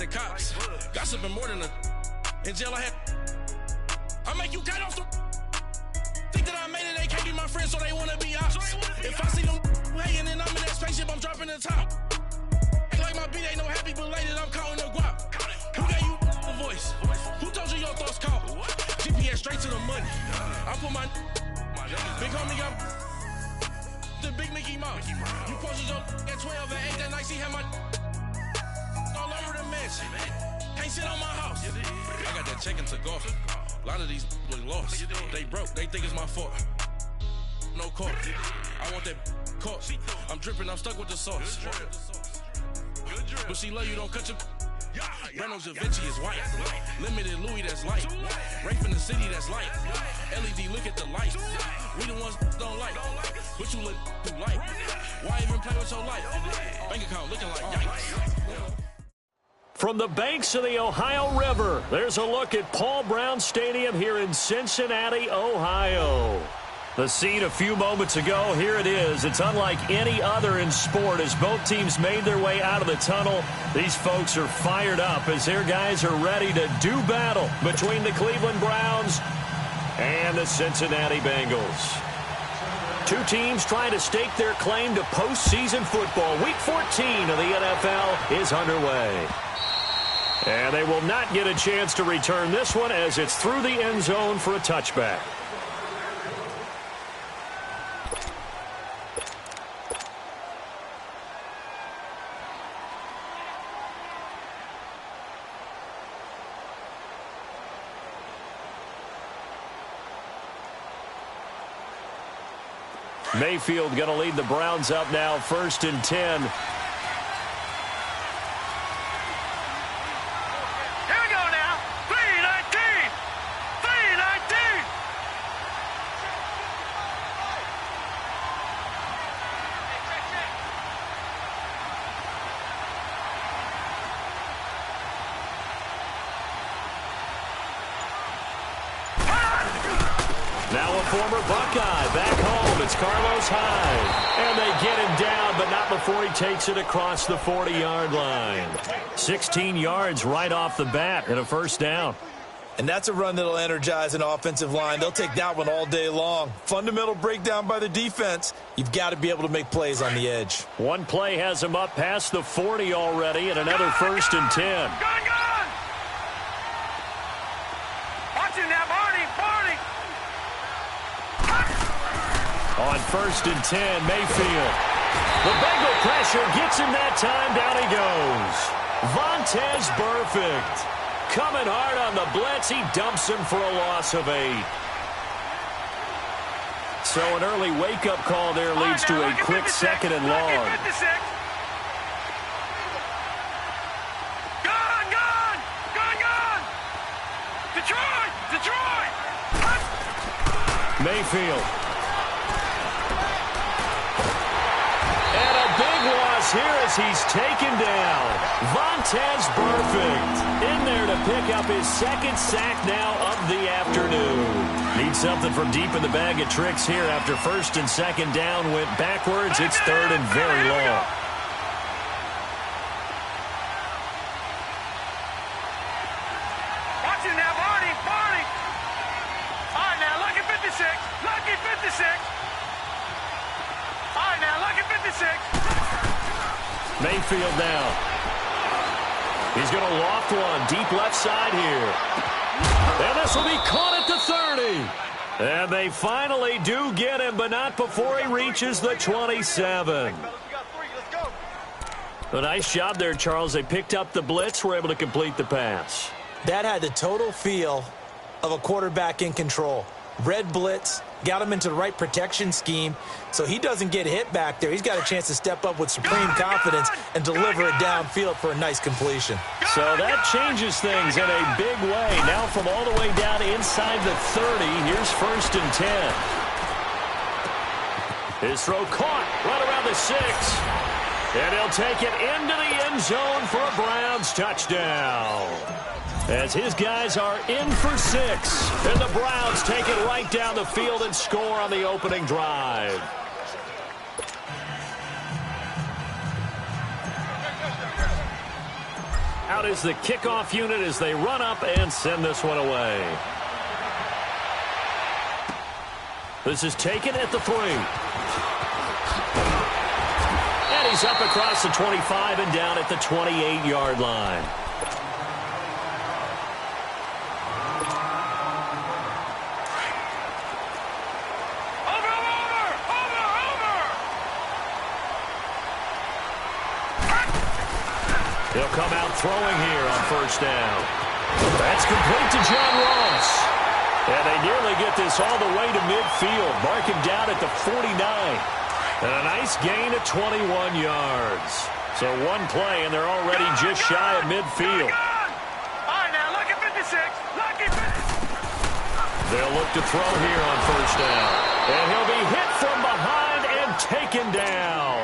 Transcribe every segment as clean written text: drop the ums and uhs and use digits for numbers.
the cops. Gossiping more than a in jail I had. I make you cut off the think that I made it, they can't be my friends, so they wanna be ops. If I see them hating and I'm in that spaceship, I'm dropping the top. Act like my beat ain't no happy belated, I'm counting the guap. Who gave you the voice? Who told you your thoughts count? GPS straight to the money. I put my big homie got the big Mickey Mouse. You posted your at 12 and 8 that night, she had my all over the mansion. Can't sit on my house. I got that check into golf. A lot of these look lost. They broke, they think it's my fault. No court. I want that caught. I'm dripping, I'm stuck with the sauce. But she love you, don't cut your Breno Javinci is white. Limited Louis, that's light. Rape in the city, that's light. LED, look at the lights. We the ones don't like. But you look too light. Why even play with your life? Bank account looking like yikes. From the banks of the Ohio River, there's a look at Paul Brown Stadium here in Cincinnati, Ohio. The scene a few moments ago, here it is. It's unlike any other in sport as both teams made their way out of the tunnel. These folks are fired up as their guys are ready to do battle between the Cleveland Browns and the Cincinnati Bengals. Two teams trying to stake their claim to postseason football. Week 14 of the NFL is underway. And they will not get a chance to return this one as it's through the end zone for a touchback. Mayfield going to lead the Browns up now, 1st and 10. Now a former Buckeye back home. It's Carlos Hyde. And they get him down, but not before he takes it across the 40-yard line. 16 yards right off the bat and a first down. And that's a run that'll energize an offensive line. They'll take that one all day long. Fundamental breakdown by the defense. You've got to be able to make plays on the edge. One play has him up past the 40 already and another 1st and 10. On 1st and 10, Mayfield. The Bengal pressure gets him that time. Down he goes. Vontaze Burfict. Coming hard on the blitz. He dumps him for a loss of 8. So an early wake-up call there leads to a quick 2nd and long. Detroit! Mayfield. Here as he's taken down. Vontaze Burfict in there to pick up his 2nd sack now of the afternoon. Need something from deep in the bag of tricks here after 1st and 2nd down went backwards. It's 3rd and very long. Watch it now, Barney. All right, now, lucky 56. Lucky 56. All right, now, lucky 56. Mayfield now. He's going to loft one deep left side here. And this will be caught at the 30. And they finally do get him, but not before he reaches the 27. A nice job there, Charles. They picked up the blitz, were able to complete the pass. That had the total feel of a quarterback in control. Red blitz, got him into the right protection scheme, so he doesn't get hit back there. He's got a chance to step up with supreme confidence and deliver it downfield for a nice completion. So that changes things in a big way. Now from all the way down inside the 30, here's 1st and 10. His throw caught right around the 6. And he'll take it into the end zone for a Browns touchdown. As his guys are in for 6. And the Browns take it right down the field and score on the opening drive. Out is the kickoff unit as they run up and send this one away. This is taken at the 3. And he's up across the 25 and down at the 28-yard line. He'll come out throwing here on first down. That's complete to John Ross. And they nearly get this all the way to midfield. Mark him down at the 49. And a nice gain of 21 yards. So one play, and they're already just shy of midfield. All right, now look at 56. Look at 56. They'll look to throw here on first down. And he'll be hit from behind and taken down.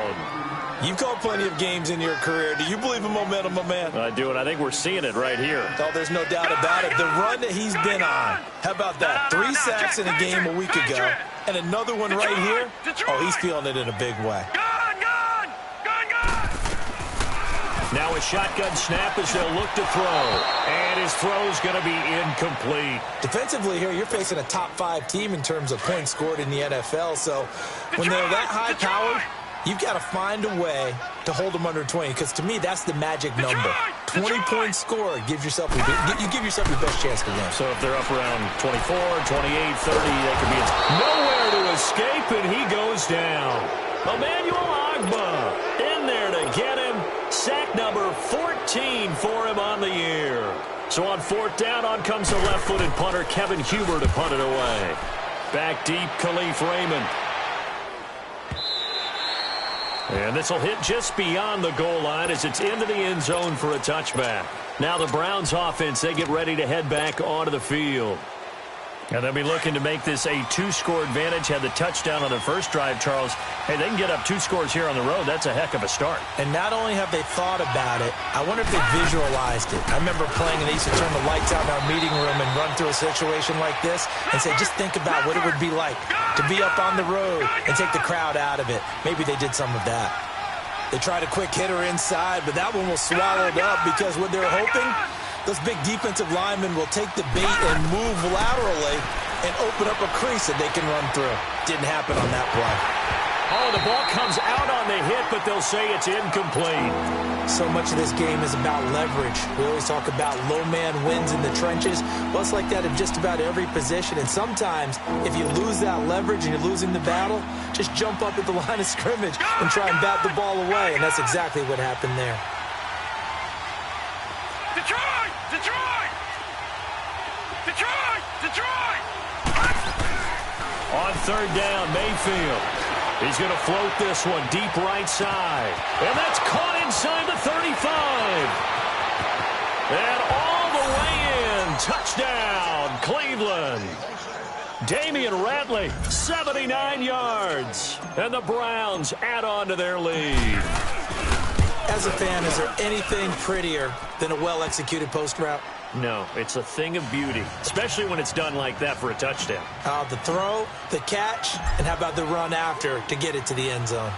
You've called plenty of games in your career. Do you believe in momentum, my man? I do, and I think we're seeing it right here. Oh, there's no doubt about it. The run that he's been on. How about that? 3 sacks in a game a week ago. And another one right here. Oh, he's feeling it in a big way. Gone! Now a shotgun snap as they'll look to throw. And his throw's going to be incomplete. Defensively here, you're facing a top 5 team in terms of points scored in the NFL. So when they're that high-powered, you've got to find a way to hold them under 20, because to me, that's the magic number. 20 points scored gives yourself you give yourself your best chance to win. So if they're up around 24, 28, 30, they could be nowhere to escape, and he goes down. Emmanuel Ogbah in there to get him. Sack number 14 for him on the year. So on fourth down, on comes the left-footed punter, Kevin Huber, to punt it away. Back deep, Khalif Raymond. And this will hit just beyond the goal line as it's into the end zone for a touchback. Now the Browns offense, they get ready to head back onto the field. And they'll be looking to make this a 2-score advantage. Had the touchdown on their first drive, Charles. Hey, they can get up 2 scores here on the road. That's a heck of a start. And not only have they thought about it, I wonder if they visualized it. I remember playing, and they used to turn the lights out in our meeting room and run through a situation like this and say, just think about what it would be like to be up on the road and take the crowd out of it. Maybe they did some of that. They tried a quick hitter inside, but that one was swallowed up because what they're hoping, those big defensive linemen will take the bait and move laterally and open up a crease that they can run through. Didn't happen on that play. Oh, the ball comes out on the hit, but they'll say it's incomplete. So much of this game is about leverage. We always talk about low man wins in the trenches. Well, it's like that in just about every position. And sometimes, if you lose that leverage and you're losing the battle, just jump up at the line of scrimmage and try and bat the ball away. And that's exactly what happened there. Detroit! On third down, Mayfield. He's going to float this one deep right side. And that's caught inside the 35. And all the way in. Touchdown, Cleveland. Damian Ratley, 79 yards. And the Browns add on to their lead. As a fan, is there anything prettier than a well-executed post route? No, it's a thing of beauty, especially when it's done like that for a touchdown. The throw, the catch, and how about the run after to get it to the end zone?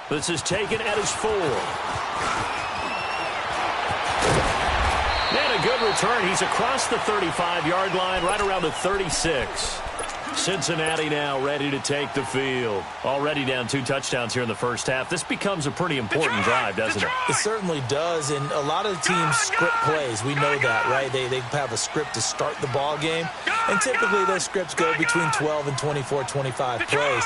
This is taken at his 4. And a good return. He's across the 35-yard line, right around the 36. Cincinnati now ready to take the field. Already down 2 touchdowns here in the first half. This becomes a pretty important drive, doesn't it? It certainly does, and a lot of the teams script plays. We know that, right? They have a script to start the ball game, and typically those scripts go between 12 and 24, 25 plays.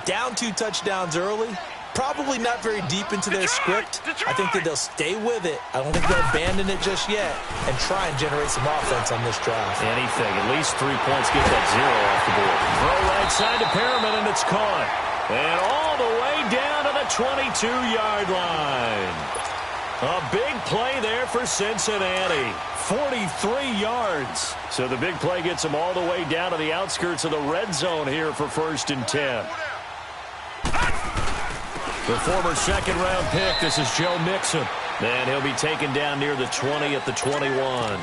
Down 2 touchdowns early, probably not very deep into their script. I think that they'll stay with it. I don't think they'll abandon it just yet and try and generate some offense on this drive. Anything. At least 3 points. Get that 0 off the board. Throw right side to Perriman, and it's caught. And all the way down to the 22-yard line. A big play there for Cincinnati. 43 yards. So the big play gets them all the way down to the outskirts of the red zone here for 1st and 10. The former second-round pick, this is Joe Mixon. And he'll be taken down near the 20 at the 21.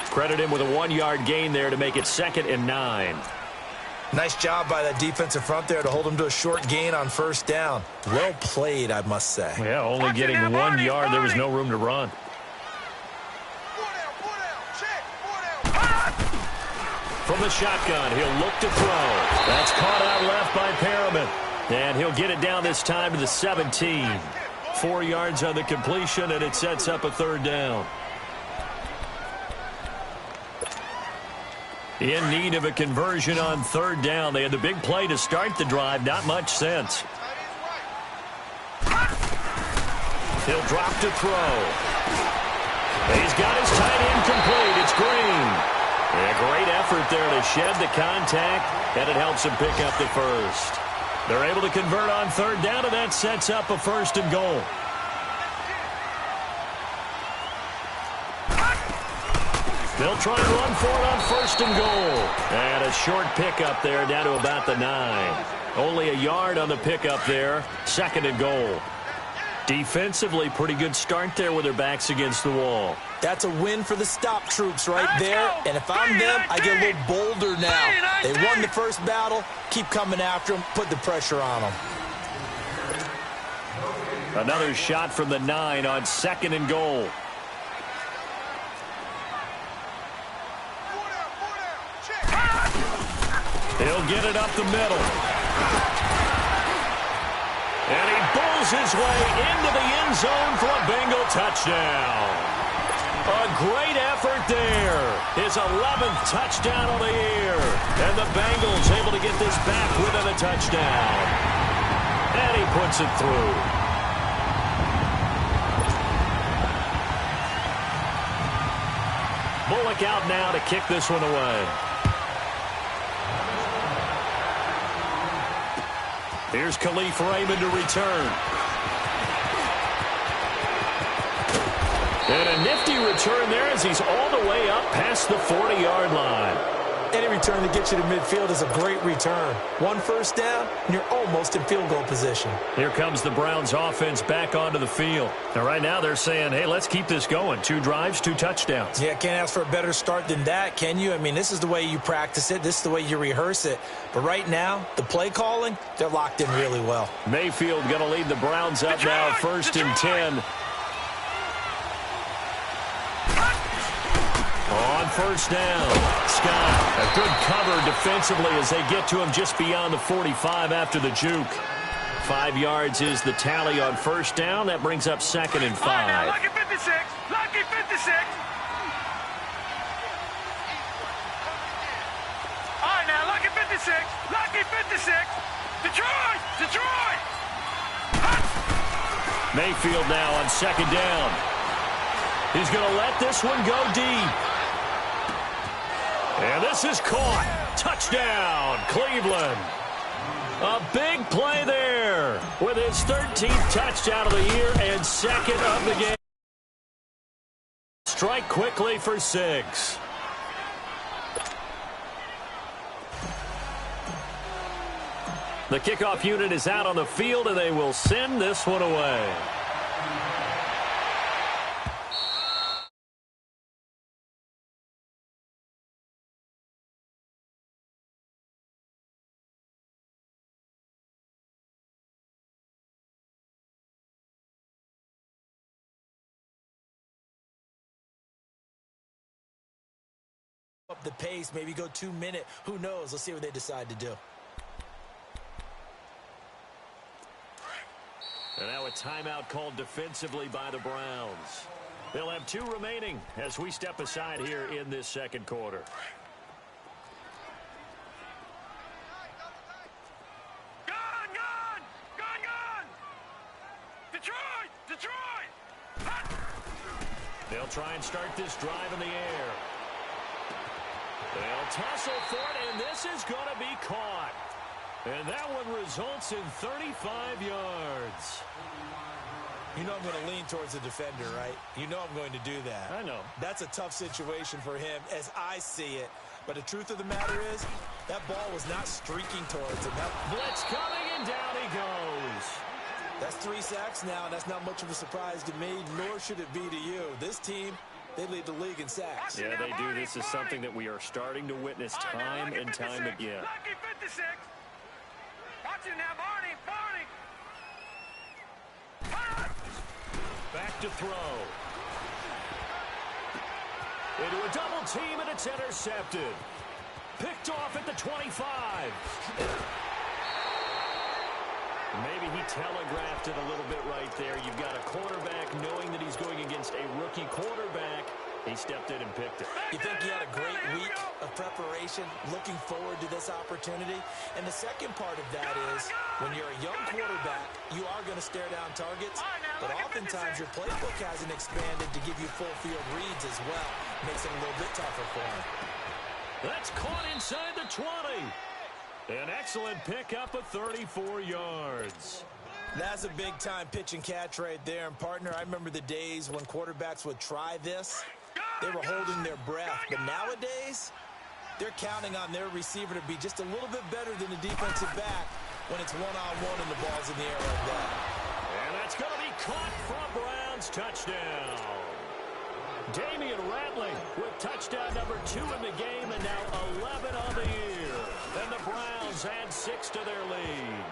Credit him with a 1-yard gain there to make it 2nd and 9. Nice job by that defensive front there to hold him to a short gain on first down. Well played, I must say. Yeah, only getting 1 yard. There was no room to run. From the shotgun, he'll look to throw. That's caught out left by Perriman. And he'll get it down this time to the 17. 4 yards on the completion, and it sets up a third down. In need of a conversion on third down. They had the big play to start the drive. Not much sense. He'll drop to throw. He's got his tight end complete. It's Green. A great effort there to shed the contact, and it helps him pick up the first. They're able to convert on third down, and that sets up a 1st and goal. They'll try and run for it on 1st and goal. And a short pickup there down to about the 9. Only a yard on the pickup there. 2nd and goal. Defensively, pretty good start there with their backs against the wall. That's a win for the stop troops right there. And if I'm them, I get a little bolder now. They won the first battle. Keep coming after them. Put the pressure on them. Another shot from the 9 on 2nd and goal. He'll get it up the middle. And he bulls his way into the end zone for a Bengal touchdown. A great effort there. His 11th touchdown of the year. And the Bengals able to get this back within a touchdown. And he puts it through. Bullock out now to kick this one away. Here's Khalif Raymond to return. And a nifty return there as he's all the way up past the 40-yard line. Any return that gets you to midfield is a great return. 1 first down, and you're almost in field goal position. Here comes the Browns offense back onto the field. And right now they're saying, hey, let's keep this going. 2 drives, 2 touchdowns. Yeah, can't ask for a better start than that, can you? I mean, this is the way you practice it. This is the way you rehearse it. But right now, the play calling, they're locked in really well. Mayfield going to lead the Browns up now, 1st and 10. On first down, Scott, a good cover defensively as they get to him just beyond the 45 after the juke. 5 yards is the tally on first down. That brings up 2nd and 5. All right, now, lucky 56. Lucky 56. All right, now, lucky 56. Lucky 56. Detroit! Detroit! Mayfield now on 2nd down. He's going to let this one go deep. And this is caught. Touchdown, Cleveland. A big play there with his 13th touchdown of the year and 2nd of the game. Strike quickly for 6. The kickoff unit is out on the field, and they will send this one away. Up the pace, maybe go 2 minute. Who knows? Let's see what they decide to do. And now a timeout called defensively by the Browns. They'll have 2 remaining as we step aside here in this 2nd quarter. Gone! Gone! Gone! Gone! Detroit! Detroit! They'll try and start this drive in the air. They'll tussle for it, and this is going to be caught. And that one results in 35 yards. You know I'm going to lean towards the defender, right? You know I'm going to do that. I know. That's a tough situation for him as I see it. But the truth of the matter is, that ball was not streaking towards him. Blitz coming, and down he goes. That's 3 sacks now, and that's not much of a surprise to me, nor should it be to you. This team They lead the league in sacks. Yeah, they do. This is something that we are starting to witness time and time again. Lucky 56. Watch it now, Barney. Barney. Back to throw. Into a double team, and it's intercepted. Picked off at the 25. Maybe he telegraphed it a little bit right there. You've got a quarterback knowing that he's going against a rookie quarterback. He stepped in and picked it. You think he had a great week of preparation, looking forward to this opportunity? And the second part of that is, when you're a young quarterback, you are going to stare down targets, but oftentimes your playbook hasn't expanded to give you full field reads as well. Makes it a little bit tougher for him. That's caught inside the 20. An excellent pickup of 34 yards. That's a big-time pitch and catch right there. And, partner, I remember the days when quarterbacks would try this. They were holding their breath. But nowadays, they're counting on their receiver to be just a little bit better than the defensive back when it's one-on-one and the ball's in the air like that. And that's going to be caught for a Browns touchdown. Damian Rattling with touchdown number 2 in the game and now 11 on the year. And the Browns add 6 to their lead.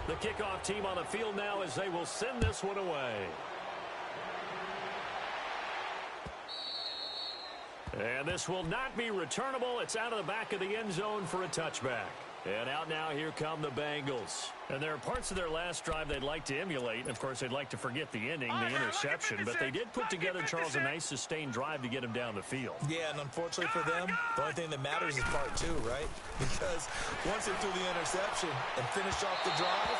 The kickoff team on the field now as they will send this one away. And this will not be returnable. It's out of the back of the end zone for a touchback. And out now, here come the Bengals. And there are parts of their last drive they'd like to emulate. Of course, they'd like to forget the ending, the interception. But they did put together, Charles, a nice sustained drive to get him down the field. Yeah, and unfortunately for them, the only thing that matters is part 2, right? Because once they threw the interception and finished off the drive,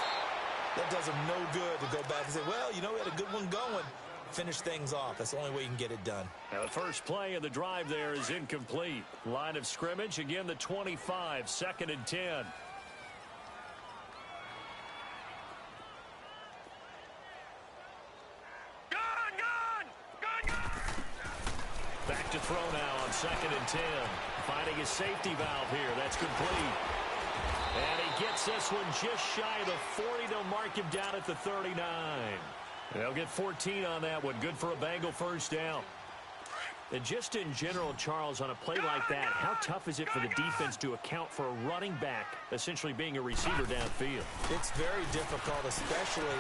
that does them no good to go back and say, well, you know, we had a good one going. Finish things off. That's the only way you can get it done. Now, the first play of the drive there is incomplete. Line of scrimmage, again, the 25, 2nd and 10. Back to throw now on 2nd and 10. Finding his safety valve here. That's complete. And he gets this one just shy of the 40. They'll mark him down at the 39. They'll get 14 on that one. Good for a Bengal first down. And just in general, Charles, on a play like that, how tough is it for the defense to account for a running back essentially being a receiver downfield? It's very difficult, especially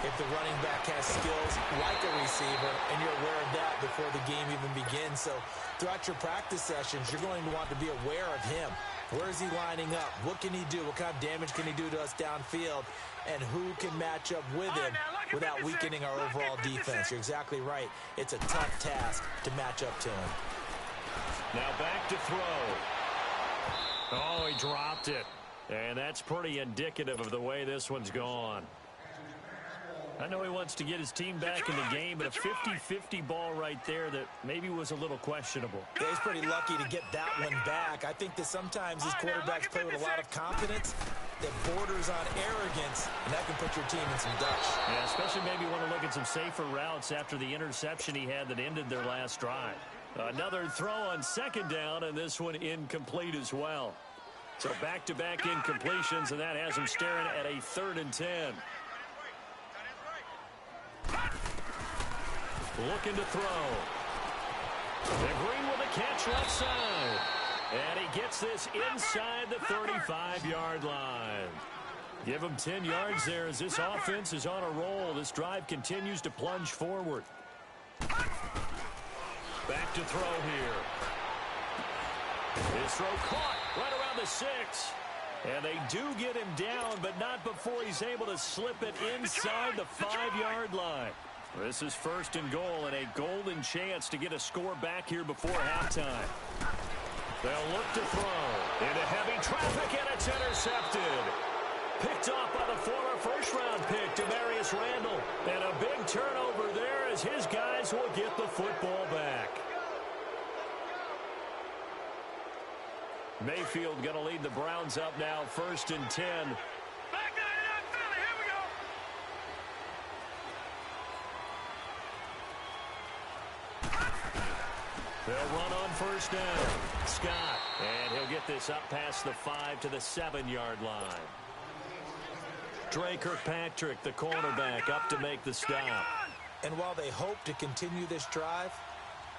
if the running back has skills like a receiver, and you're aware of that before the game even begins. So throughout your practice sessions, you're going to want to be aware of him. Where is he lining up? What can he do? What kind of damage can he do to us downfield? And who can match up with him without weakening our overall defense? You're exactly right. It's a tough task to match up to him. Now back to throw. Oh, he dropped it. And that's pretty indicative of the way this one's gone. I know he wants to get his team back in the game, but a 50-50 ball right there that maybe was a little questionable. Yeah, he's pretty lucky to get that one back. I think that sometimes these quarterbacks play with a lot of confidence that borders on arrogance, and that can put your team in some dutch. Yeah, especially maybe want to look at some safer routes after the interception he had that ended their last drive. Another throw on 2nd down, and this one incomplete as well. So back-to-back incompletions, and that has him staring at a 3rd and 10. Looking to throw. And Green with a catch left side. And he gets this inside the 35-yard line. Give him 10 yards there as this offense is on a roll. This drive continues to plunge forward. Back to throw here. His throw caught right around the 6. And they do get him down, but not before he's able to slip it inside the 5-yard line. This is 1st and goal and a golden chance to get a score back here before halftime. They'll look to throw into heavy traffic, and it's intercepted. Picked off by the former first-round pick, Demarius Randall. And a big turnover there as his guys will get the football back. Mayfield going to lead the Browns up now, 1st and 10. They'll run on 1st down. Scott And he'll get this up past the 5 to the 7-yard line. Dre Kirkpatrick, the cornerback, up to make the stop. And while they hope to continue this drive,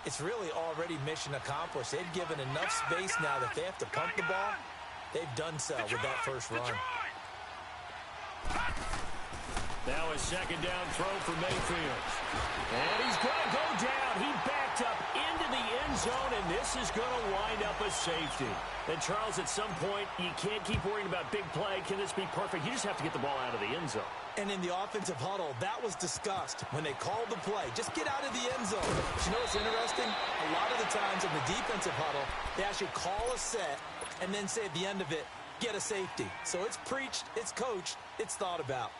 it's really already mission accomplished. They've given enough space now that they have to pump the ball. They've done so with that first run. Now a second down throw for Mayfield. And he's going to go down. He backed up into the end zone, and this is going to wind up a safety. And, Charles, at some point, you can't keep worrying about big play. Can this be perfect? You just have to get the ball out of the end zone. And in the offensive huddle, that was discussed when they called the play. Just get out of the end zone. But you know what's interesting? A lot of the times in the defensive huddle, they actually call a set and then say at the end of it, get a safety. So it's preached, it's coached, it's thought about.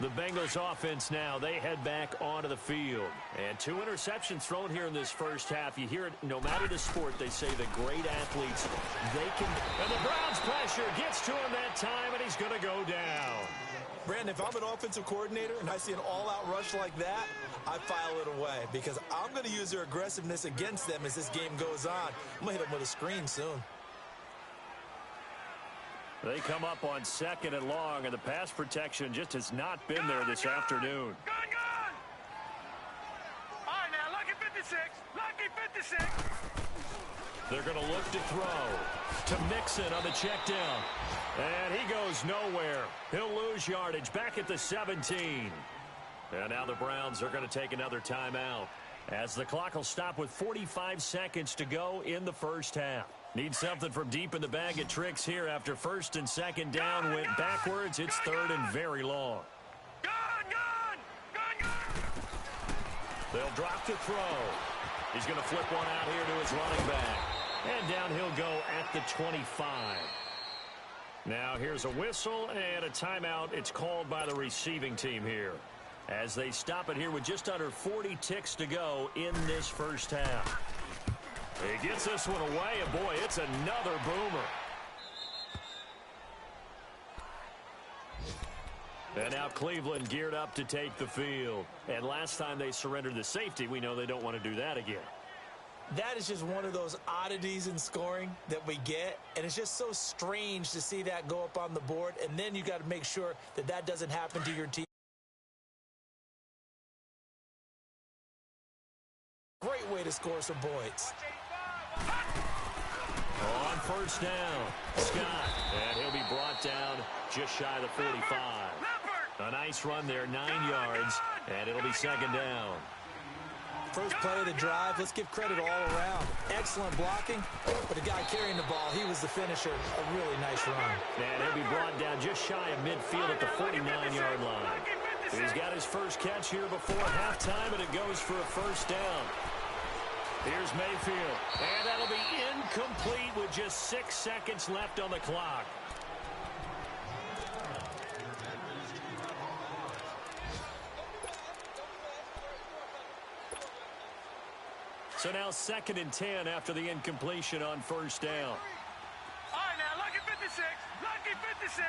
The Bengals offense now, they head back onto the field. And 2 interceptions thrown here in this first half. You hear it, no matter the sport, they say the great athletes, they can. And the Browns pressure gets to him that time, and he's going to go down. Brandon, if I'm an offensive coordinator and I see an all-out rush like that, I file it away because I'm going to use their aggressiveness against them as this game goes on. I'm going to hit them with a screen soon. They come up on 2nd and long, and the pass protection just has not been there this afternoon. Gun! All right, now, lucky 56. Lucky 56. They're going to look to throw to Mixon on the check down. And he goes nowhere. He'll lose yardage back at the 17. And now the Browns are going to take another timeout as the clock will stop with 45 seconds to go in the first half. Need something from deep in the bag of tricks here after 1st and 2nd down went backwards. It's 3rd and very long. Gun! They'll drop to throw. He's going to flip one out here to his running back. And down he'll go at the 25. Now here's a whistle and a timeout. It's called by the receiving team here as they stop it here with just under 40 ticks to go in this first half. He gets this one away, and boy, it's another boomer. And now Cleveland geared up to take the field. And last time they surrendered the safety, we know they don't want to do that again. That is just one of those oddities in scoring that we get, and it's just so strange to see that go up on the board, and then you got to make sure that that doesn't happen to your team. Great way to score some points. On 1st down, Scott, and he'll be brought down just shy of the 45. A nice run there, 9 yards, and it'll be 2nd down. First play of the drive, let's give credit all around. Excellent blocking, but the guy carrying the ball, he was the finisher. A really nice run. And he'll be brought down just shy of midfield at the 49-yard line. He's got his first catch here before halftime, and it goes for a 1st down. Here's Mayfield, and that'll be incomplete with just 6 seconds left on the clock. So now 2nd and 10 after the incompletion on 1st down. All right, now, lucky 56. Lucky 56.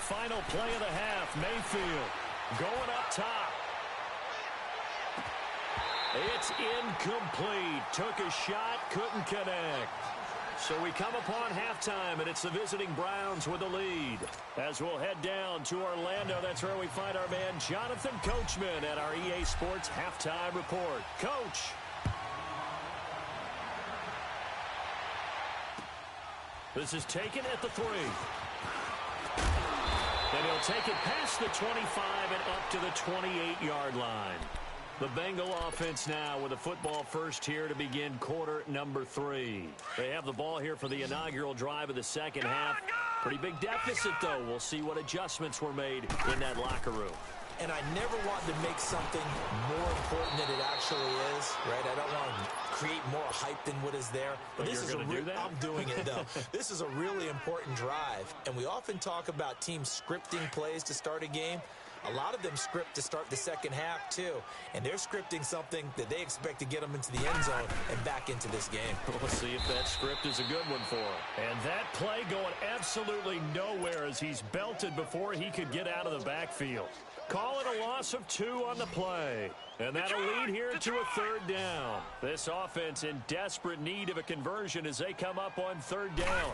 Final play of the half, Mayfield going up top. It's incomplete. Took a shot, couldn't connect. So we come upon halftime, and it's the visiting Browns with the lead. As we'll head down to Orlando, that's where we find our man Jonathan Coachman at our EA Sports Halftime Report. Coach. This is taken at the 3. And he'll take it past the 25 and up to the 28-yard line. The Bengal offense now with a football first here to begin quarter number 3. They have the ball here for the inaugural drive of the second half. Pretty big deficit, though. We'll see what adjustments were made in that locker room. And I never want to make something more important than it actually is, right? I don't want to create more hype than what is there. But this is I'm doing it, though. This is a really important drive. And we often talk about teams scripting plays to start a game. A lot of them script to start the second half, too. And they're scripting something that they expect to get them into the end zone and back into this game. We'll see if that script is a good one for him. And that play going absolutely nowhere as he's belted before he could get out of the backfield. Call it a loss of 2 on the play. And that'll lead here to a 3rd down. This offense in desperate need of a conversion as they come up on 3rd down.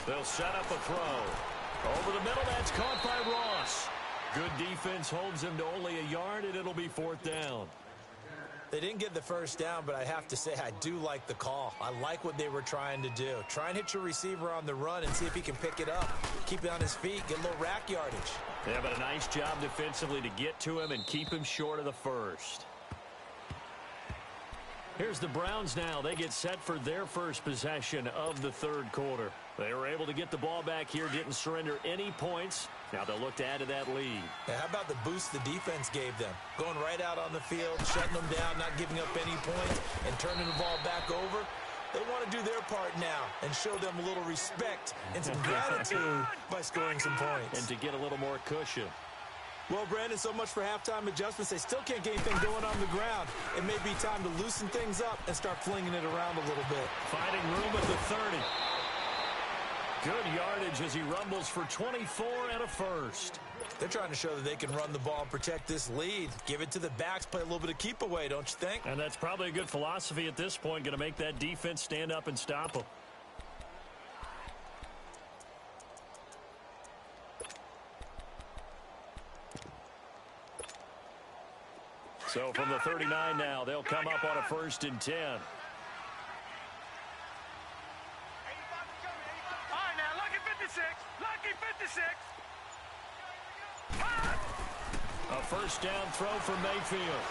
They'll set up a throw. Over the middle, that's caught by Ross. Good defense holds him to only a yard, and it'll be 4th down. They didn't get the first down, but I have to say I do like the call. I like what they were trying to do. Try and hit your receiver on the run and see if he can pick it up. Keep it on his feet, get a little rack yardage. Yeah, but a nice job defensively to get to him and keep him short of the first. Here's the Browns now. They get set for their first possession of the 3rd quarter. They were able to get the ball back here, didn't surrender any points. Now they'll look to add to that lead. How about the boost the defense gave them? Going right out on the field, shutting them down, not giving up any points, and turning the ball back over. They want to do their part now and show them a little respect and some gratitude by scoring some points. And to get a little more cushion. Well, Brandon, so much for halftime adjustments. They still can't get anything going on the ground. It may be time to loosen things up and start flinging it around a little bit. Finding room at the 30. Good yardage as he rumbles for 24 and a first. They're trying to show that they can run the ball and protect this lead. Give it to the backs, play a little bit of keep away, don't you think? And that's probably a good philosophy at this point, going to make that defense stand up and stop them. So from the 39 now, they'll come up on a 1st and 10. Lucky 56. A 1st down throw for Mayfield.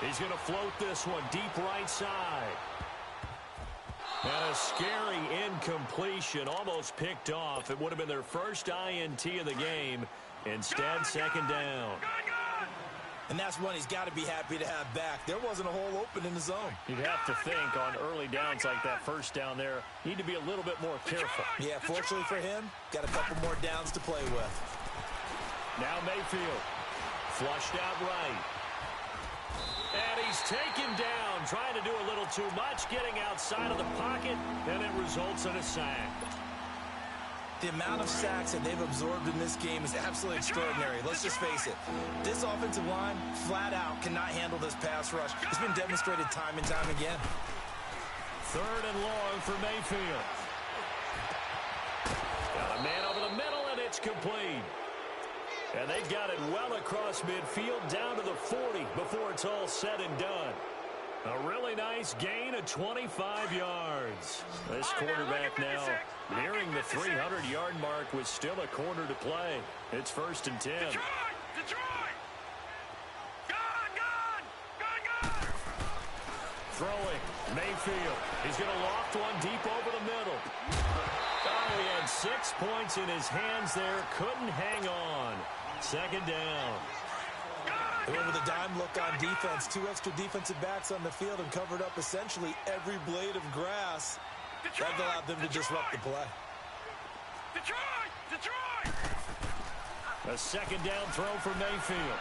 He's going to float this one deep right side. And a scary incompletion, almost picked off. It would have been their first INT of the game. Instead, 2nd down. And that's one he's got to be happy to have back. There wasn't a hole open in the zone. You'd have to think on early downs like that 1st down there, need to be a little bit more careful. Yeah, fortunately for him, got a couple more downs to play with. Now Mayfield, flushed out right. And he's taken down, trying to do a little too much, getting outside of the pocket, and it results in a sack. The amount of sacks that they've absorbed in this game is absolutely extraordinary. Let's just face it. This offensive line, flat out, cannot handle this pass rush. It's been demonstrated time and time again. 3rd and long for Mayfield. Got a man over the middle, and it's complete. And they've got it well across midfield, down to the 40 before it's all said and done. A really nice gain of 25 yards. This quarterback now nearing the 300-yard mark with still a quarter to play. It's 1st and 10. Detroit! Gone! Throwing, Mayfield. He's going to loft one deep over the middle. Oh, he had 6 points in his hands there. Couldn't hang on. 2nd down. They went with a dime look on defense. 2 extra defensive backs on the field and covered up essentially every blade of grass. That allowed them to disrupt the play. Detroit! A 2nd down throw for Mayfield.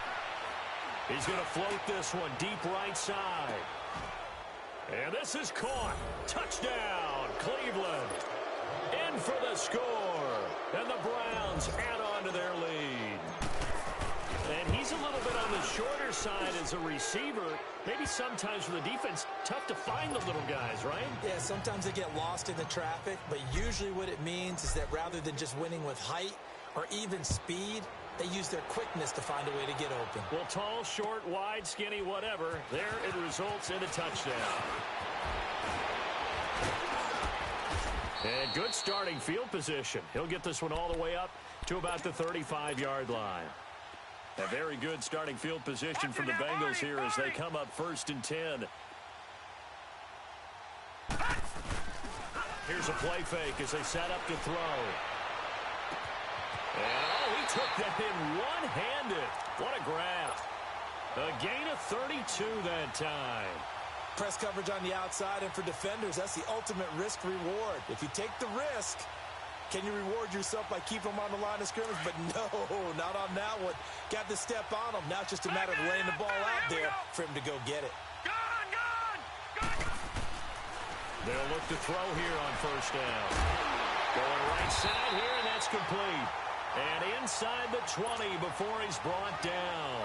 He's going to float this one deep right side. And this is caught. Touchdown, Cleveland. In for the score. And the Browns add on to their lead. And he's a little bit on the shorter side as a receiver. Maybe sometimes for the defense, tough to find the little guys, right? Yeah, sometimes they get lost in the traffic, but usually what it means is that rather than just winning with height or even speed, they use their quickness to find a way to get open. Well, tall, short, wide, skinny, whatever, there it results in a touchdown. And good starting field position. He'll get this one all the way up to about the 35-yard line. A very good starting field position from the Bengals here as they come up 1st and 10. Here's a play fake as they set up to throw. And, he took that in one-handed. What a grab. A gain of 32 that time. Press coverage on the outside, and for defenders, that's the ultimate risk-reward. If you take the risk, can you reward yourself by keeping them on the line of scrimmage? But no, not on that one. Got to step on them. Now it's just a matter of laying the ball out there for him to go get it. They'll look to throw here on 1st down. Going right side here, and that's complete. And inside the 20 before he's brought down.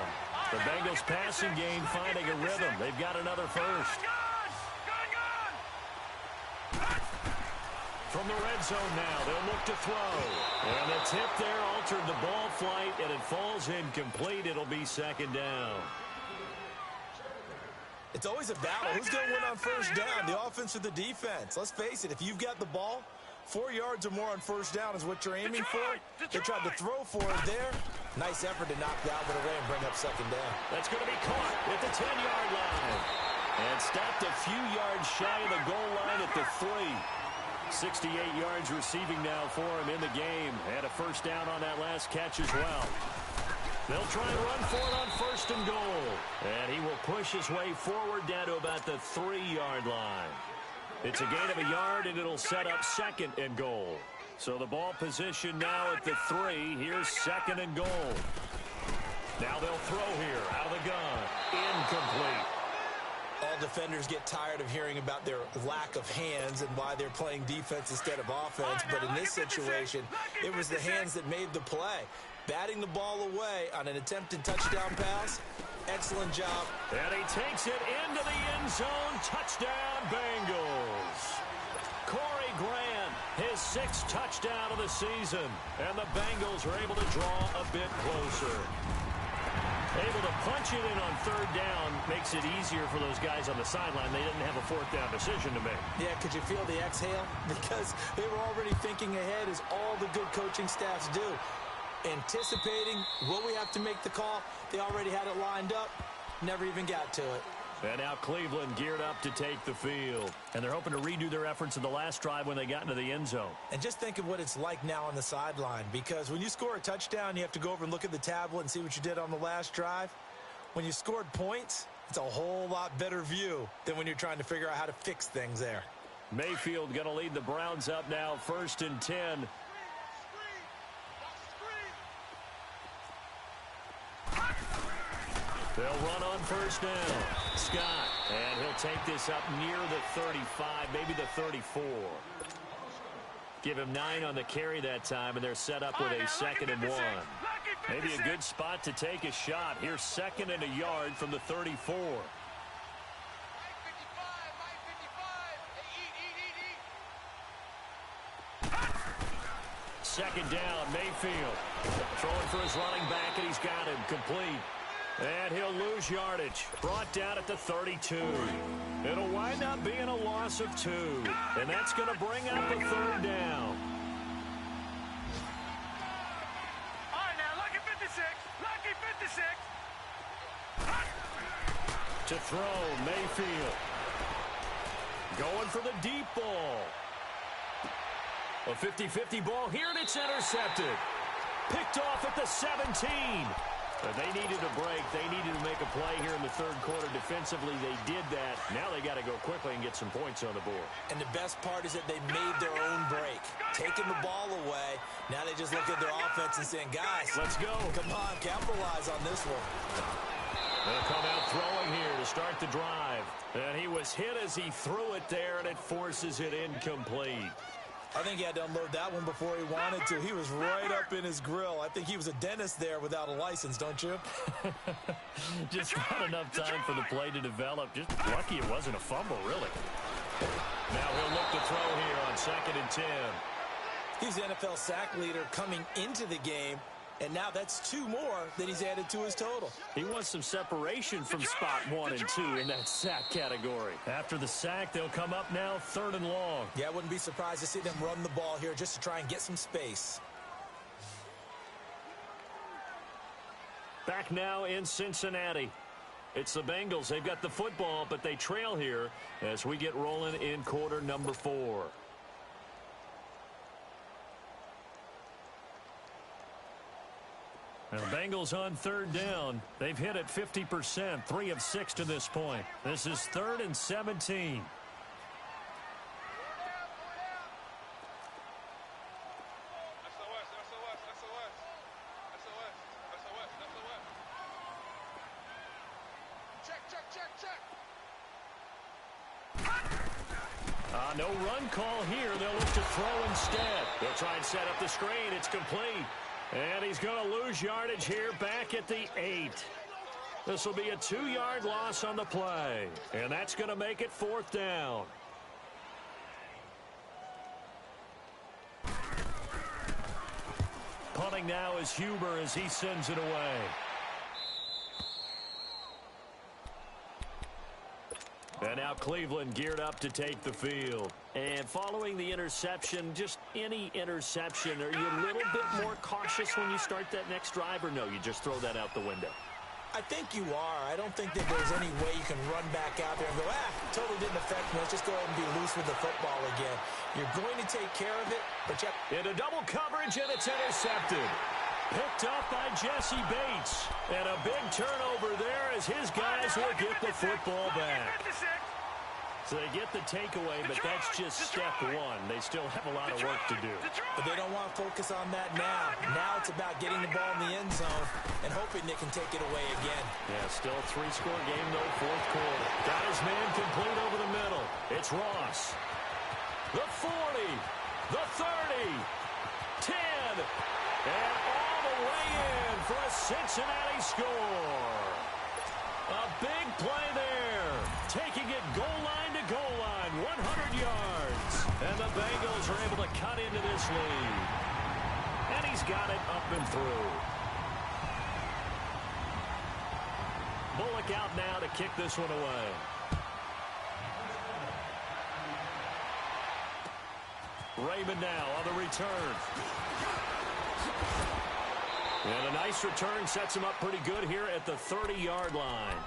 The Bengals passing game finding a rhythm. They've got another first. From the red zone now, they'll look to throw. And the tip there altered the ball flight, and it falls incomplete. It'll be second down. It's always a battle. Who's going to win on first down, the offense or the defense? Let's face it, if you've got the ball, 4 yards or more on first down is what you're aiming for. They tried to throw for it there. Nice effort to knock that one away and bring up second down. That's going to be caught at the 10-yard line. And stopped a few yards shy of the goal line at the 3. 68 yards receiving now for him in the game. Had a first down on that last catch as well. They'll try and run for it on first and goal. And he will push his way forward down to about the 3-yard line. It's a gain of a yard, and it'll set up second and goal. So the ball position now at the 3. Here's second and goal. Now they'll throw here out of the gun. Incomplete. All defenders get tired of hearing about their lack of hands and why they're playing defense instead of offense. But in this situation, it was the hands that made the play. Batting the ball away on an attempted touchdown pass. Excellent job. And he takes it into the end zone. Touchdown, Bengals. Corey Grant, his 6th touchdown of the season. And the Bengals are able to draw a bit closer. Able to punch it in on third down makes it easier for those guys on the sideline. They didn't have a fourth down decision to make. Yeah, could you feel the exhale? Because they were already thinking ahead, as all the good coaching staffs do. Anticipating, will we have to make the call? They already had it lined up. Never even got to it. And now Cleveland geared up to take the field. And they're hoping to redo their efforts in the last drive when they got into the end zone. And just think of what it's like now on the sideline. Because when you score a touchdown, you have to go over and look at the tablet and see what you did on the last drive. When you scored points, it's a whole lot better view than when you're trying to figure out how to fix things there. Mayfield going to lead the Browns up now, 1st and 10. They'll run on first down. Scott, and he'll take this up near the 35, maybe the 34. Give him 9 on the carry that time, and they're set up with a 2nd and 1. Maybe a good spot to take a shot. Here's 2nd and a yard from the 34. Second down, Mayfield. Throwing for his running back, and he's got him complete. And he'll lose yardage. Brought down at the 32. It'll wind up being a loss of 2. And that's going to bring up a third down. All right, now, lucky 56. Lucky 56. To throw, Mayfield. Going for the deep ball. A 50-50 ball here, and it's intercepted. Picked off at the 17. But they needed a break. They needed to make a play here in the third quarter. Defensively, they did that. Now they got to go quickly and get some points on the board. And the best part is that they made their own break. Taking the ball away. Now they just look at their offense and saying, guys, let's go. Come on, capitalize on this one. They'll come out throwing here to start the drive. And he was hit as he threw it there, and it forces it incomplete. I think he had to unload that one before he wanted to. He was right up in his grill. I think he was a dentist there without a license, don't you? Just not enough time for the play to develop. Just lucky it wasn't a fumble, really. Now he'll look to throw here on 2nd and 10. He's the NFL sack leader coming into the game, and now that's 2 more that he's added to his total. He wants some separation from spot 1 and 2 in that sack category. After the sack, they'll come up now 3rd and long. Yeah, I wouldn't be surprised to see them run the ball here just to try and get some space. Back now in Cincinnati. It's the Bengals. They've got the football, but they trail here as we get rolling in quarter number 4. And the Bengals on 3rd down. They've hit it 50%, 3 of 6 to this point. This is 3rd and 17. No run call here. They'll look to throw instead. They'll try and set up the screen. It's complete. And he's going to lose yardage here back at the 8. This will be a 2-yard loss on the play. And that's going to make it 4th down. Punting now is Huber as he sends it away. And now Cleveland geared up to take the field. And following the interception, just any interception, are you a little bit more cautious when you start that next drive, or no, you just throw that out the window? I think you are. I don't think that there's any way you can run back out there and go, totally didn't affect me. Let's just go ahead and be loose with the football again. You're going to take care of it, but you have... Into double coverage, and it's intercepted. Picked up by Jesse Bates. And a big turnover there as his guys will get the football back. So they get the takeaway, but that's just step one. They still have a lot of work to do. But they don't want to focus on that now. Now it's about getting the ball in the end zone and hoping they can take it away again. Yeah, still a 3-score game, though, 4th quarter. Got his man complete over the middle. It's Ross. The 40, the 30, 10, and all the way in for a Cincinnati score. A big play there. Taking it goal line to goal line, 100 yards. And the Bengals are able to cut into this lead. And he's got it up and through. Bullock out now to kick this one away. Raymond now on the return. And a nice return sets him up pretty good here at the 30-yard line.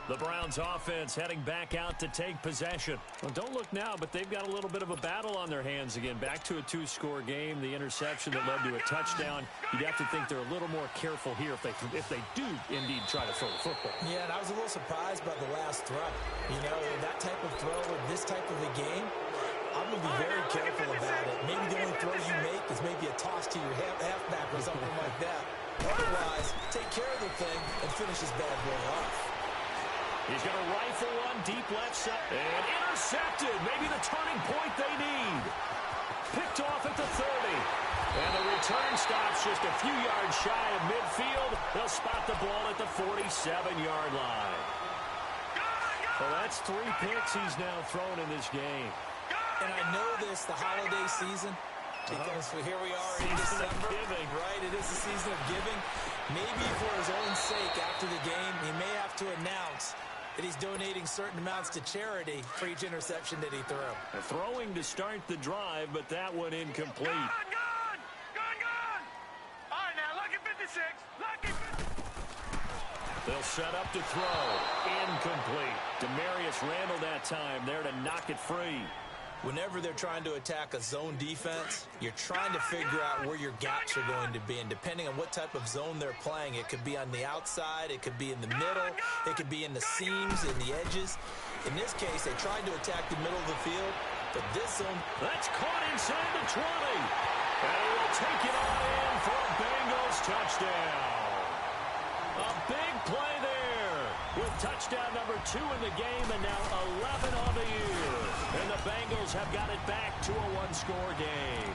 The Browns offense heading back out to take possession. Well, don't look now, but they've got a little bit of a battle on their hands again. Back to a 2-score game. The interception that led to a touchdown. You'd have to think they're a little more careful here if they do indeed try to throw the football. Yeah, and I was a little surprised by the last throw. You know, that type of throw in this type of a game, I'm going to be very careful about it. Maybe the only throw you make is maybe a toss to your halfback or something like that. Otherwise, take care of the thing and finish this bad boy off. He's going to rifle one deep left side. And intercepted. Maybe the turning point they need. Picked off at the 30. And the return stops just a few yards shy of midfield. They'll spot the ball at the 47-yard line. Well, that's 3 picks he's now thrown in this game. And I know this, the holiday season, because here we are in December. Right, it is the season of giving. Maybe for his own sake, after the game, he may have to announce that he's donating certain amounts to charity for each interception that he threw. Throwing to start the drive, but that one incomplete. Gone! All right, now, lucky 56. Lucky 56. They'll set up to throw. Incomplete. Demarius Randall that time there to knock it free. Whenever they're trying to attack a zone defense, you're trying to figure out where your gaps are going to be. And depending on what type of zone they're playing, it could be on the outside, it could be in the middle, it could be in the seams, in the edges. In this case, they tried to attack the middle of the field, but this zone... That's caught inside the 20. And he will take it on in for a Bengals touchdown. A big play there with touchdown number 2 in the game and now 11 on the year. And the Bengals have got it back to a 1-score game.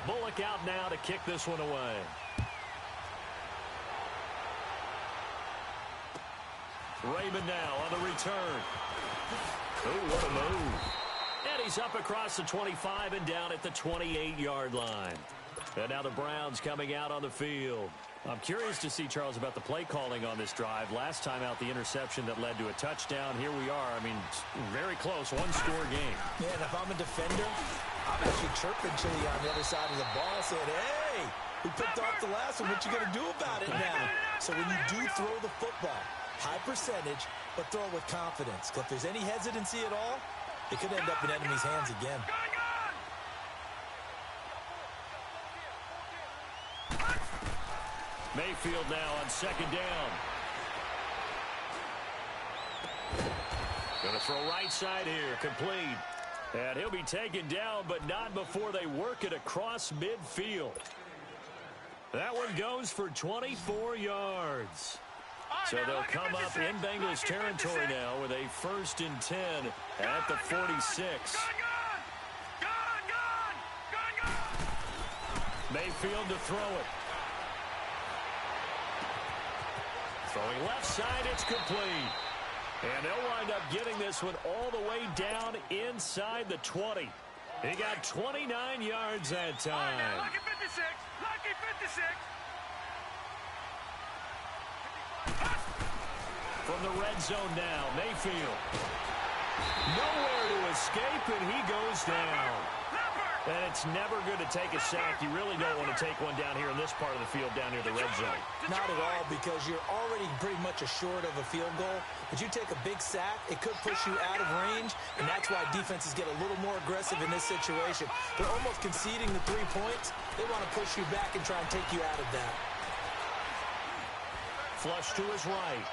Bullock out now to kick this one away. Raymond now on the return. Oh, what a move. And he's up across the 25 and down at the 28-yard line. And now the Browns coming out on the field. I'm curious to see, Charles, about the play calling on this drive. Last time out, the interception that led to a touchdown. Here we are. I mean, very close, 1-score game. Yeah, and if I'm a defender, I'm actually chirping Chili on the other side of the ball saying, hey, we picked off the last one. What you going to do about it now? So when you do throw the football, high percentage, but throw it with confidence. Because if there's any hesitancy at all, it could end up in enemy's hands again. Mayfield now on 2nd down. Going to throw right side here, complete. And he'll be taken down, but not before they work it across midfield. That one goes for 24 yards. So they'll come up in Bengals territory now with a 1st and 10 at the 46. Mayfield to throw it. Throwing left side, it's complete. And they'll wind up getting this one all the way down inside the 20. He got 29 yards that time. Lucky 56. Lucky 56. From the red zone now, Mayfield. Nowhere to escape, and he goes down. And it's never good to take a sack. You really don't want to take one down here in this part of the field, down near the red zone. Not at all, because you're already pretty much assured of a field goal. But you take a big sack, it could push you out of range, and that's why defenses get a little more aggressive in this situation. They're almost conceding the 3 points. They want to push you back and try and take you out of that. Flush to his right.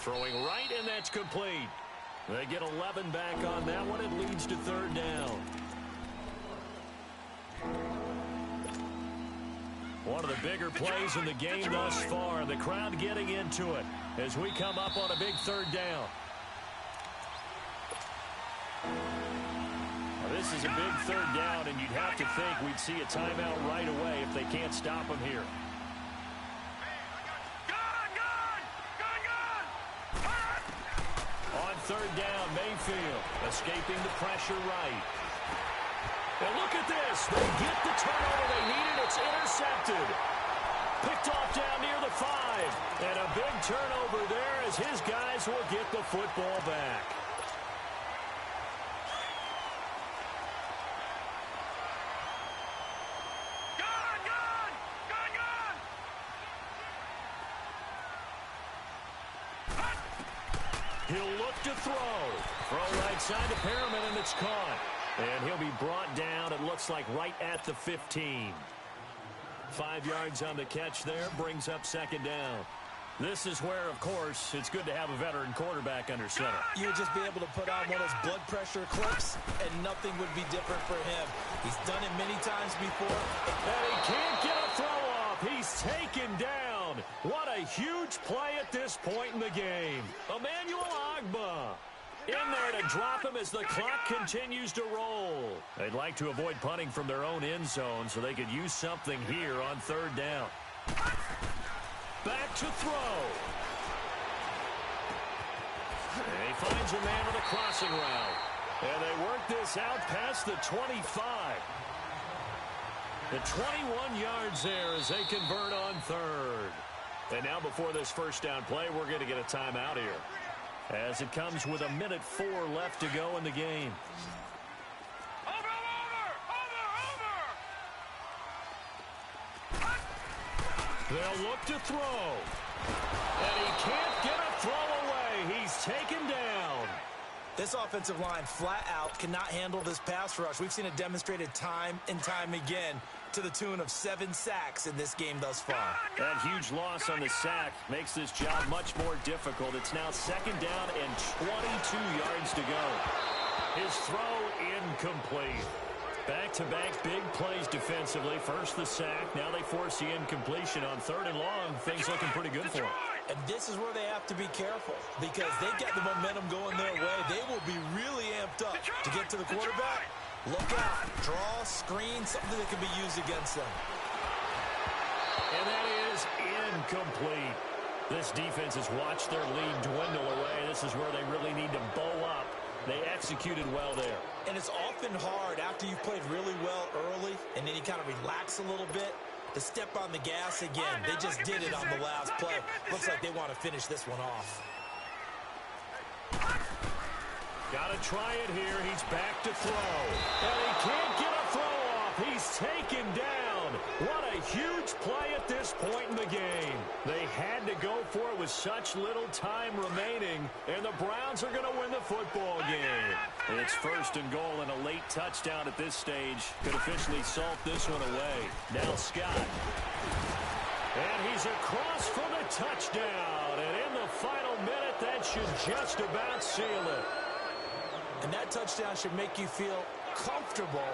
Throwing right, and that's complete. They get 11 back on that one. It leads to 3rd down. One of the bigger plays in the game thus far. The crowd getting into it as we come up on a big 3rd down. Now, this is a big 3rd down, and you'd have to think we'd see a timeout right away if they can't stop him here. On 3rd down, Mayfield escaping the pressure right. And look at this. They get the turnover they needed. It's intercepted. Picked off down near the 5. And a big turnover there as his guys will get the football back. He'll look to throw. Throw right side to Perriman, and it's caught. And he'll be brought down, it looks like, right at the 15. 5 yards on the catch there, brings up 2nd down. This is where, of course, it's good to have a veteran quarterback under center. You would just be able to put on one of those blood pressure clips, and nothing would be different for him. He's done it many times before. And he can't get a throw off. He's taken down. What a huge play at this point in the game. Emmanuel Ogbah in there to drop him as the clock continues to roll. They'd like to avoid punting from their own end zone so they could use something here on 3rd down. Back to throw. And he finds a man on the crossing route. And they work this out past the 25. The 21 yards there as they convert on 3rd. And now before this 1st down play, we're going to get a timeout here, as it comes with 1:04 left to go in the game. They'll look to throw. And he can't get a throw away. He's taken down. This offensive line flat out cannot handle this pass rush. We've seen it demonstrated time and time again to the tune of 7 sacks in this game thus far. That huge loss on the sack makes this job much more difficult. It's now 2nd down and 22 yards to go. His throw incomplete. Back-to-back big plays defensively. First the sack. Now they force the incompletion on 3rd and long. Things looking pretty good for them. And this is where they have to be careful, because they get the momentum going their way. They will be really amped up to get to the quarterback. Look out. Draw, screen, something that can be used against them. And that is incomplete. This defense has watched their lead dwindle away. This is where they really need to bow up. They executed well there. And it's often hard after you've played really well early and then you kind of relax a little bit to step on the gas again. They just did it on the last play. Looks like they want to finish this one off. Got to try it here. He's back to throw. And he can't get a throw off. He's taken down. What a huge play at this point in the game. They had to go for it with such little time remaining, and the Browns are going to win the football game. It's 1st and goal, and a late touchdown at this stage could officially salt this one away. Now Scott. And he's across for the touchdown. And in the final minute, that should just about seal it. And that touchdown should make you feel comfortable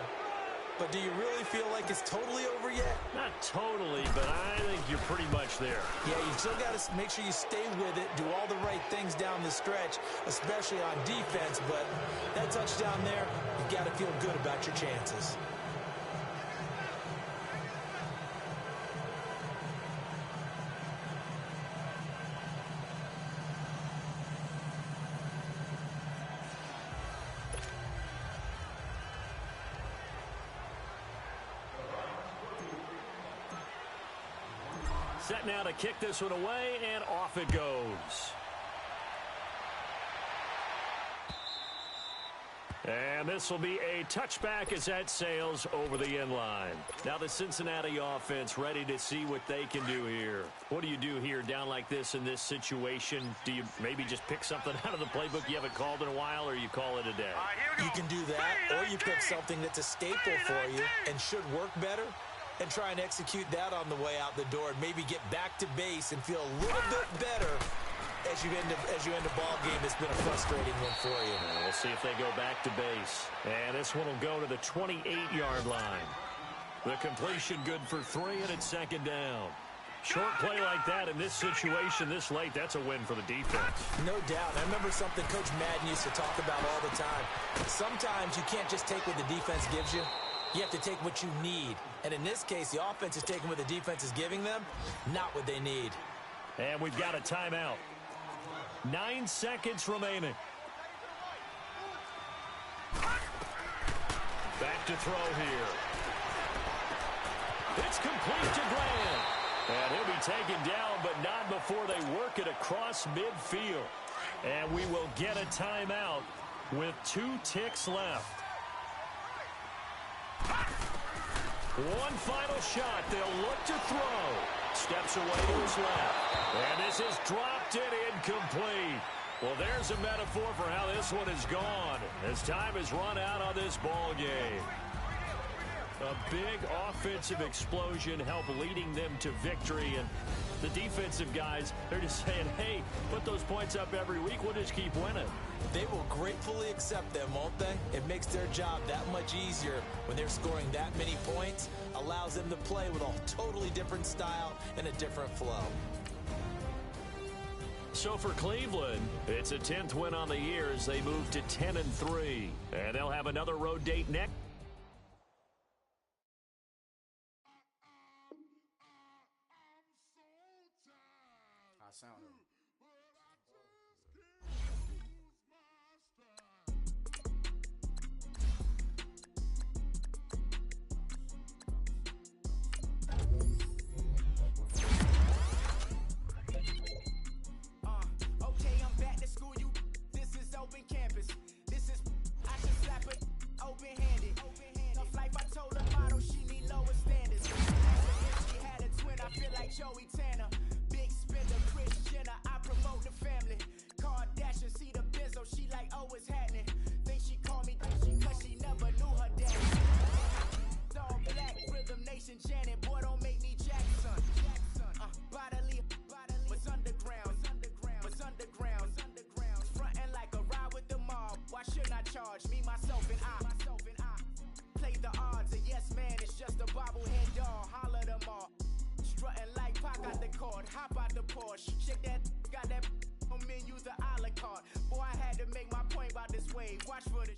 but do you really feel like it's totally over yet? Not totally, but I think you're pretty much there. Yeah, you still got to make sure you stay with it, do all the right things down the stretch, especially on defense, but that touchdown there, you got to feel good about your chances. Set now to kick this one away, and off it goes. And this will be a touchback as that sails over the end line. Now the Cincinnati offense ready to see what they can do here. What do you do here down like this in this situation? Do you maybe just pick something out of the playbook you haven't called in a while, or you call it a day? You can do that, or you pick something that's a staple for you and should work better, and try and execute that on the way out the door and maybe get back to base and feel a little bit better as you end a ball game that's been a frustrating one for you. We'll see if they go back to base. And this one will go to the 28-yard line. The completion good for 3, and it's second down. Short play like that in this situation this late, that's a win for the defense. No doubt. I remember something Coach Madden used to talk about all the time. Sometimes you can't just take what the defense gives you. You have to take what you need. And in this case, the offense is taking what the defense is giving them, not what they need. And we've got a timeout. 9 seconds remaining. Back to throw here. It's complete to Graham. And he'll be taken down, but not before they work it across midfield. And we will get a timeout with 2 ticks left. One final shot. They'll look to throw. Steps away to his left. And this is dropped and incomplete. Well, there's a metaphor for how this one is gone as time has run out on this ball game. A big offensive explosion helped leading them to victory. And the defensive guys, they're just saying, hey, put those points up every week. We'll just keep winning. They will gratefully accept them, won't they? It makes their job that much easier when they're scoring that many points. Allows them to play with a totally different style and a different flow. So for Cleveland, it's a 10th win on the year as they move to 10-3. And they'll have another road date next. I sound it. Okay, I'm back to school. This is open campus. This is I should slap it open-handed. Tough life, I told her model she need lower standards. If she had a twin, I feel like Joey Tanner. Big spender, Kris Jenner, I promote the family. Kardashian, see the Benzo, she like, oh, it's happening. Think she called me, cause she never knew her daddy. It's all black, Rhythm Nation, Janet, boy, don't make me Jackson. Bodily, what's underground, what's underground, frontin' like a ride with the mob. Why shouldn't I charge me, myself, and I? Play the odds, a yes man, it's just a bobblehead doll, holler them all. Strutting like Pac out the court, hop out the Porsche, shake that, got that on menu, the a la carte. Boy, I had to make my point about this wave, watch for the